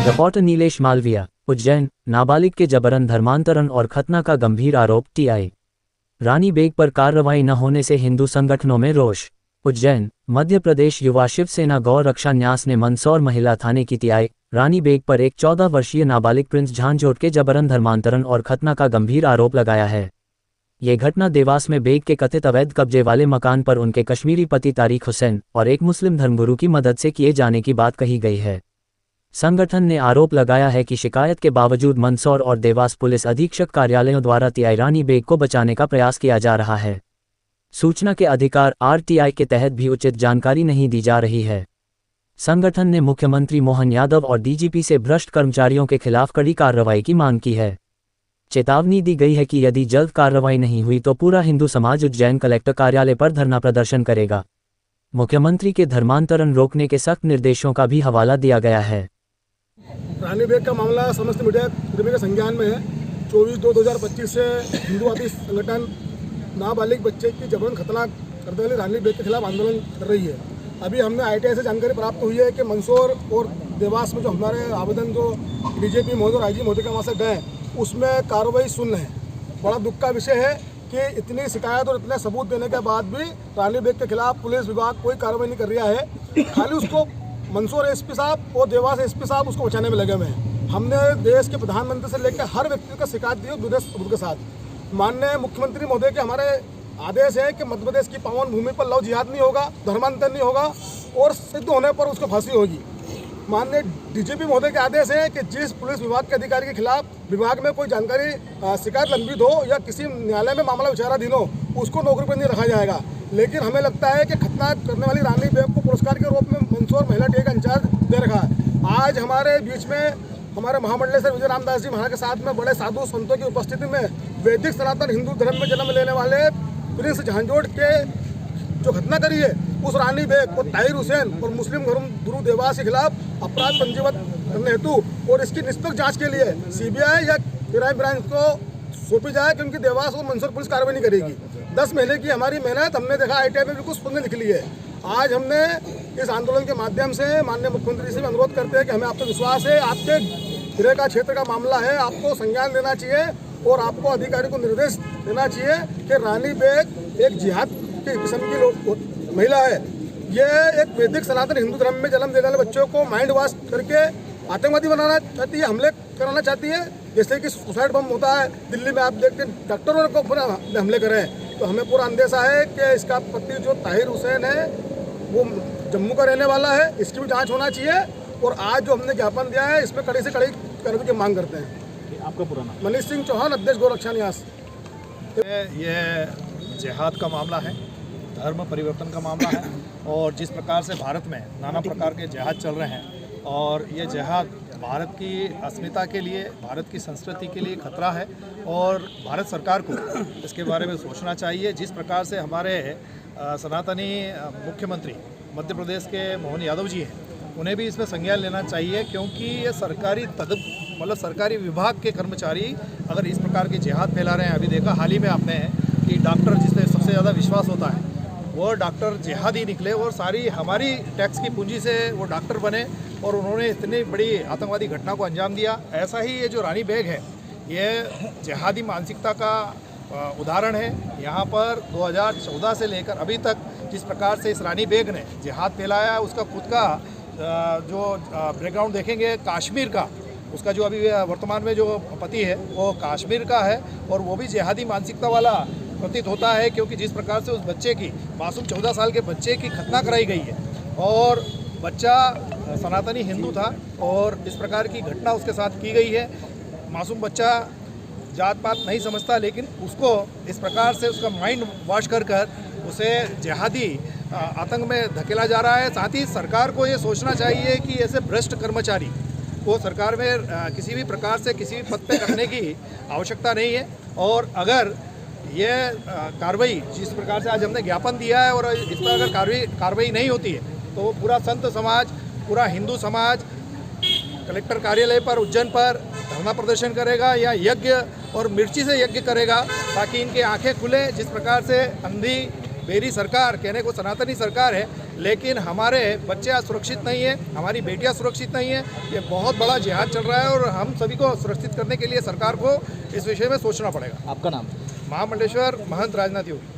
Reporter Nilesh Malviya, Ujjain. नाबालिग के जबरन धर्मांतरण और खतना का गंभीर आरोप। टीआई रानी बेग पर कार्रवाई न होने से हिंदू संगठनों में रोष। उज्जैन। मध्य प्रदेश युवा शिवसेना गौ रक्षा न्यास ने मंदसौर महिला थाने की टीआई रानी बेग पर एक 14 वर्षीय नाबालिग प्रिंस झांझोट के जबरन धर्मांतरण और खतना का गंभीर आरोप लगाया है। ये घटना देवास में बेग के कथित अवैध कब्जे वाले मकान पर उनके कश्मीरी पति तारिक हुसैन और एक मुस्लिम धर्मगुरु की मदद से किए जाने की बात कही गई है। संगठन ने आरोप लगाया है कि शिकायत के बावजूद मंदसौर और देवास पुलिस अधीक्षक कार्यालयों द्वारा टीआई रानी बेग को बचाने का प्रयास किया जा रहा है। सूचना के अधिकार आरटीआई के तहत भी उचित जानकारी नहीं दी जा रही है। संगठन ने मुख्यमंत्री मोहन यादव और डीजीपी से भ्रष्ट कर्मचारियों के खिलाफ कड़ी कार्रवाई की मांग की है। चेतावनी दी गई है कि यदि जल्द कार्रवाई नहीं हुई तो पूरा हिंदू समाज उज्जैन कलेक्टर कार्यालय पर धरना प्रदर्शन करेगा। मुख्यमंत्री के धर्मांतरण रोकने के सख्त निर्देशों का भी हवाला दिया गया है। रानी बेग का मामला समस्त मीडिया के संज्ञान में है। 24/2/2025 से हिंदूवादी संगठन नाबालिग बच्चे की जबरन खतना करने वाली रानी बेग के खिलाफ आंदोलन कर रही है। अभी हमने आईटीआई से जानकारी प्राप्त हुई है कि मंदसौर और देवास में जो हमारे आवेदन जो डीजीपी महोदय और आईजी महोदय के वहाँ से गए उसमें कार्रवाई शून्य है। बड़ा दुख का विषय है कि इतनी शिकायत और इतने सबूत देने के बाद भी रानी बेग के खिलाफ पुलिस विभाग कोई कार्रवाई नहीं कर रहा है। खाली उसको मंदसौर एसपी साहब और देवास एसपी साहब उसको बचाने में लगे हुए हैं। हमने देश के प्रधानमंत्री से लेकर हर व्यक्ति को शिकायत दी विदेश सबूत के साथ। माननीय मुख्यमंत्री महोदय के हमारे आदेश है कि मध्य प्रदेश की पावन भूमि पर लव जिहाद नहीं होगा, धर्मांतर नहीं होगा और सिद्ध होने पर उसको फांसी होगी। माननीय डीजीपी महोदय के आदेश है कि जिस पुलिस विभाग के अधिकारी के खिलाफ विभाग में कोई जानकारी शिकायत लंबित हो या किसी न्यायालय में मामला विचाराधीन हो उसको नौकरी पर नहीं रखा जाएगा। लेकिन हमें लगता है कि खतना करने वाली रानी बेग को पुरस्कार के रूप में मंदसौर महिला टीआई का इंचार्ज दे रखा है। आज हमारे बीच में हमारे महामंडलेश्वर विजय रामदास जी महाराज के साथ में बड़े साधु संतों की उपस्थिति में वैदिक सनातन हिंदू धर्म में जन्म लेने वाले प्रिंस झांझोट के जो घटना करी है उस रानी बेग और ताहिर हुसैन और मुस्लिम गुरु देवास के खिलाफ अपराध पंजीबद्ध करने हेतु और इसकी निष्पक्ष जांच के लिए सीबीआई या क्राइम ब्रांच को सौंपी जाए, क्योंकि देवास और मंदसौर पुलिस कार्रवाई नहीं करेगी। 10 महीने की हमारी मेहनत हमने देखा आईटीआई में बिल्कुल शून्य निकली है। आज हमने इस आंदोलन के माध्यम से माननीय मुख्यमंत्री से अनुरोध करते हैं कि हमें आप पर विश्वास है, आपके गृह का क्षेत्र का मामला है, आपको संज्ञान लेना चाहिए और आपको अधिकारी को निर्देश देना चाहिए कि रानी बेग एक जिहाद की किस्म की महिला है। ये एक वैदिक सनातन हिंदू धर्म में जन्म देने वाले बच्चों को माइंड वॉश करके आतंकवादी बनाना चाहती है, हमले कराना चाहती है। जैसे कि सुसाइड बम होता है दिल्ली में, आप देखते हैं डॉक्टरों को हमले करे हैं। तो हमें पूरा अंदेशा है कि इसका पति जो ताहिर हुसैन है वो जम्मू का रहने वाला है, इसकी भी जांच होना चाहिए। और आज जो हमने ज्ञापन दिया है इसमें कड़ी से कड़ी कार्रवाई की मांग करते हैं। आपका पूरा नाम? मनीष सिंह चौहान, अध्यक्ष गौ रक्षा न्यास। ये जिहाद का मामला है, धर्म परिवर्तन का मामला है और जिस प्रकार से भारत में नाना प्रकार के जिहाद चल रहे हैं और ये जिहाद भारत की अस्मिता के लिए, भारत की संस्कृति के लिए खतरा है और भारत सरकार को इसके बारे में सोचना चाहिए। जिस प्रकार से हमारे सनातनी मुख्यमंत्री मध्य प्रदेश के मोहन यादव जी हैं, उन्हें भी इसमें संज्ञान लेना चाहिए, क्योंकि ये सरकारी विभाग के कर्मचारी अगर इस प्रकार के जिहाद फैला रहे हैं। अभी देखा हाल ही में आपने कि डॉक्टर जिसमें सबसे ज़्यादा विश्वास होता है वो डॉक्टर जिहादी निकले और सारी हमारी टैक्स की पूंजी से वो डॉक्टर बने और उन्होंने इतनी बड़ी आतंकवादी घटना को अंजाम दिया। ऐसा ही ये जो रानी बेग है ये जिहादी मानसिकता का उदाहरण है। यहाँ पर 2014 से लेकर अभी तक जिस प्रकार से इस रानी बेग ने जिहाद फैलाया, उसका खुद का जो बैकग्राउंड देखेंगे कश्मीर का, उसका जो अभी वर्तमान में जो पति है वो कश्मीर का है और वो भी जिहादी मानसिकता वाला प्रतीत होता है, क्योंकि जिस प्रकार से उस बच्चे की, मासूम 14 साल के बच्चे की खतना कराई गई है और बच्चा सनातनी हिंदू था और इस प्रकार की घटना उसके साथ की गई है। मासूम बच्चा जात पात नहीं समझता, लेकिन उसको इस प्रकार से उसका माइंड वॉश कर उसे जिहादी आतंक में धकेला जा रहा है। साथ ही सरकार को ये सोचना चाहिए कि ऐसे भ्रष्ट कर्मचारी को सरकार में किसी भी प्रकार से किसी भी पद पे रखने की आवश्यकता नहीं है। और अगर ये कार्रवाई जिस प्रकार से आज हमने ज्ञापन दिया है और इस पर अगर कार्रवाई नहीं होती है तो पूरा संत समाज, पूरा हिंदू समाज कलेक्टर कार्यालय पर, उज्जैन पर धरना प्रदर्शन करेगा या यज्ञ और मिर्ची से यज्ञ करेगा, ताकि इनकी आंखें खुले। जिस प्रकार से अंधी मेरी सरकार कहने को सनातनी सरकार है, लेकिन हमारे बच्चे आज सुरक्षित नहीं है, हमारी बेटियां सुरक्षित नहीं है। ये बहुत बड़ा जिहाद चल रहा है और हम सभी को सुरक्षित करने के लिए सरकार को इस विषय में सोचना पड़ेगा। आपका नाम? महामंडलेश्वर महंत राजनाथ योगी।